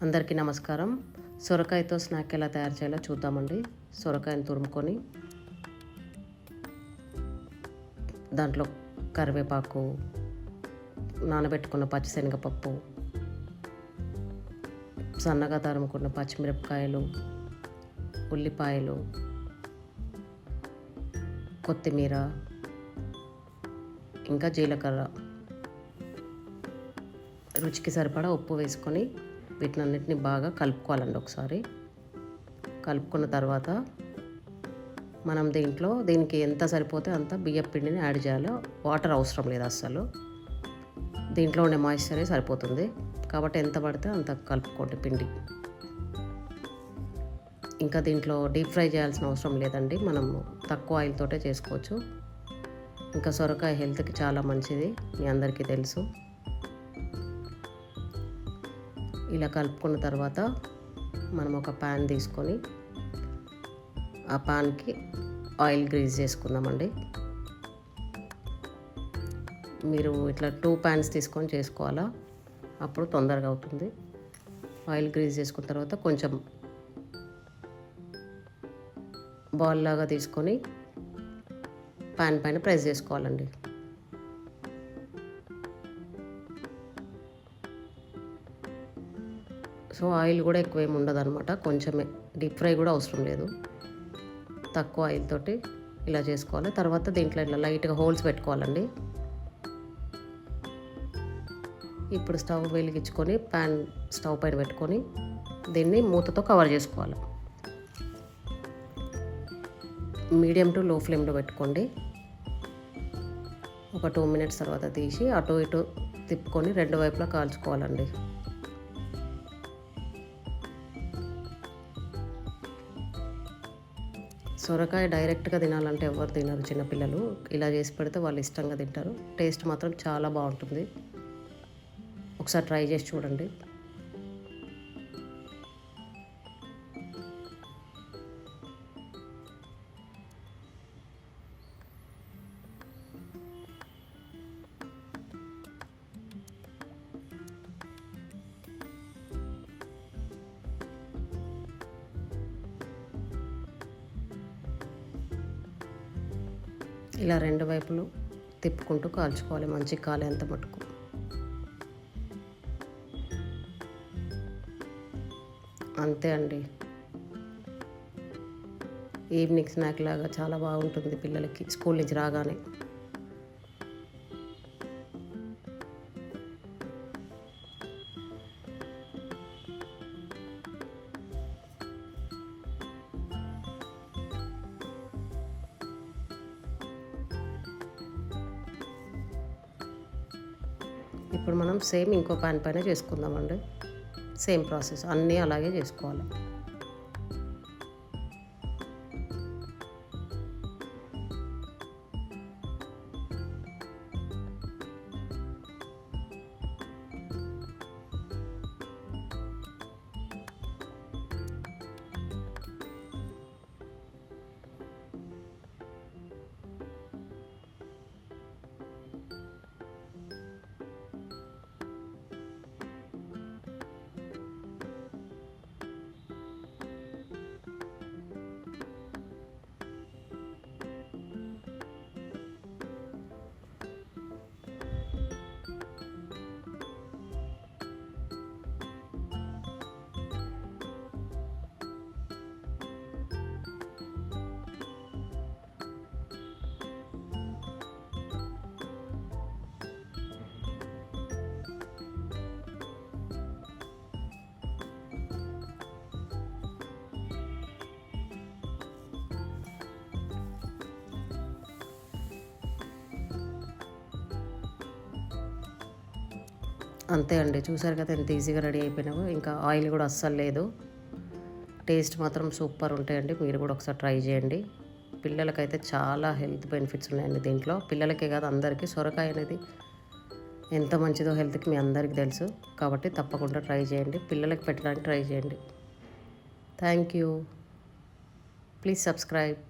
అందరికీ నమస్కారం. సొరకాయతో స్నాక్ ఎలా తయారు చేయాలో చూద్దామండి. సొరకాయను తురుముకొని దాంట్లో కరివేపాకు, నానబెట్టుకున్న పచ్చిశనగపప్పు, సన్నగా తరుముకున్న పచ్చిమిరపకాయలు, ఉల్లిపాయలు, కొత్తిమీర, ఇంకా జీలకర్ర, రుచికి సరిపడా ఉప్పు వేసుకొని వీటినన్నిటిని బాగా కలుపుకోవాలండి. ఒకసారి కలుపుకున్న తర్వాత మనం దీనికి ఎంత సరిపోతే అంత బియ్యం పిండిని యాడ్ చేయాలో. వాటర్ అవసరం లేదు అస్సలు. దీంట్లో ఉండే మాయిశ్చరే సరిపోతుంది కాబట్టి ఎంత పడితే అంత కలుపుకోండి పిండి. ఇంకా దీంట్లో డీప్ ఫ్రై చేయాల్సిన అవసరం లేదండి. మనం తక్కువ ఆయిల్ తోటే చేసుకోవచ్చు. ఇంకా సొరకాయ హెల్త్కి చాలా మంచిది, మీ అందరికీ తెలుసు. ఇలా కలుపుకున్న తర్వాత మనం ఒక ప్యాన్ తీసుకొని ఆ ప్యాన్కి ఆయిల్ గ్రీజ్ చేసుకుందామండి. మీరు ఇట్లా 2 ప్యాన్స్ తీసుకొని చేసుకోవాలా, అప్పుడు తొందరగా అవుతుంది. ఆయిల్ గ్రీజ్ చేసుకున్న తర్వాత కొంచెం బాల్ లాగా తీసుకొని ప్యాన్ పైన ప్రెస్ చేసుకోవాలండి. సో ఆయిల్ కూడా ఎక్కువేమి ఉండదు అనమాట, కొంచెమే. డీప్ ఫ్రై కూడా అవసరం లేదు, తక్కువ ఆయిల్ తోటి ఇలా చేసుకోవాలి. తర్వాత దీంట్లో ఇట్లా లైట్గా హోల్స్ పెట్టుకోవాలండి. ఇప్పుడు స్టవ్ వెలిగించుకొని ప్యాన్ స్టవ్ పైన పెట్టుకొని దీన్ని మూతతో కవర్ చేసుకోవాలి. మీడియం టు లో ఫ్లేమ్లో పెట్టుకోండి. ఒక 2 మినిట్స్ తర్వాత తీసి అటు ఇటు తిప్పుకొని 2 వైపులా కాల్చుకోవాలండి. సొరకాయ డైరెక్ట్గా తినాలంటే ఎవరు తినరు, చిన్నపిల్లలు. ఇలా చేసి పెడితే వాళ్ళు ఇష్టంగా తింటారు. టేస్ట్ మాత్రం చాలా బాగుంటుంది, ఒకసారి ట్రై చేసి చూడండి. ఇలా 2 వైపులు తిప్పుకుంటూ కాల్చుకోవాలి, మంచిగా కాలేంత మటుకు. అంతే అండి, ఈవినింగ్ స్నాక్ లాగా చాలా బాగుంటుంది పిల్లలకి స్కూల్ నుంచి రాగానే. ఇప్పుడు మనం సేమ్ ఇంకో ప్యాన్ పైన చేసుకుందామండి. సేమ్ ప్రాసెస్, అన్నీ అలాగే చేసుకోవాలి. అంతే అండి, చూసారు కదా ఎంత ఈజీగా రెడీ అయిపోయినావో. ఇంకా ఆయిల్ కూడా అస్సలు లేదు. టేస్ట్ మాత్రం సూపర్ ఉంటాయండి, మీరు కూడా ఒకసారి ట్రై చేయండి. పిల్లలకైతే చాలా హెల్త్ బెనిఫిట్స్ ఉన్నాయండి దీంట్లో. పిల్లలకే కాదు అందరికీ సొరకాయ అనేది ఎంత మంచిదో హెల్త్కి మీ అందరికీ తెలుసు. కాబట్టి తప్పకుండా ట్రై చేయండి, పిల్లలకి పెట్టడానికి ట్రై చేయండి. Thank you. Please subscribe.